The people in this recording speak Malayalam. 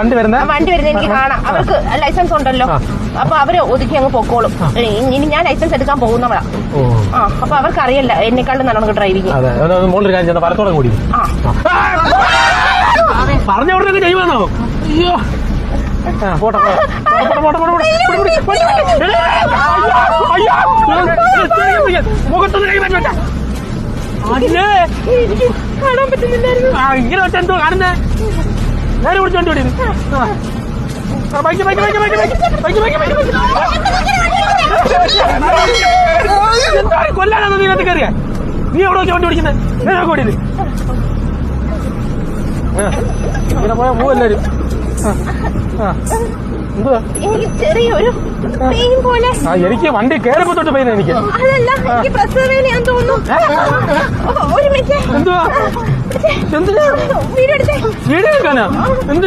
വണ്ടി വരുന്നത് എനിക്ക് കാണാം. അവർക്ക് ലൈസൻസ് ഉണ്ടല്ലോ. അപ്പൊ അവര് ഒതുക്കി അങ്ങ് പൊക്കോളും. ഇനി ഞാൻ ലൈസൻസ് എടുക്കാൻ പോകുന്നവളാ. അപ്പൊ അവർക്ക് അറിയില്ല എന്നെക്കാളും നല്ലോണം ഡ്രൈവിംഗ്. പറത്തോടെ കൂടി പറഞ്ഞ ഉടനെ ചെയ്യുവാണോ? അയ്യോ പോട്ടെ മുഖത്തൊന്ന് കൈ പറ്റ കാണാൻ പറ്റുന്നില്ലായിരുന്നു. ഇങ്ങനെ വെച്ച എന്തോ കാണുന്നേ? നേരെ കുടിച്ചു വണ്ടി ഓടി കൊല്ലാനാണോ നീ കത്തി കയറിയ? നീ എവിടെ വെച്ച് വണ്ടി ഓടിക്കുന്നത്? നേരെ ഓടിയത് ഇങ്ങനെ പോയാൽ പോവല്ലാരും. എന്തുവാ എനിക്ക് ചെറിയൊരു പെയിൻ പോലെ. എനിക്ക് വണ്ടി കയറിപ്പോ തൊട്ട് പെയിൻ. എനിക്ക് അതല്ല, എനിക്ക് പ്രസവവേദനയാന്ന് തോന്നുന്നു. ഒരു മിനിറ്റ്. എന്തുവാ? എന്തിനാ വീഡിയോ എടുക്കാനാ? എന്തിനാ?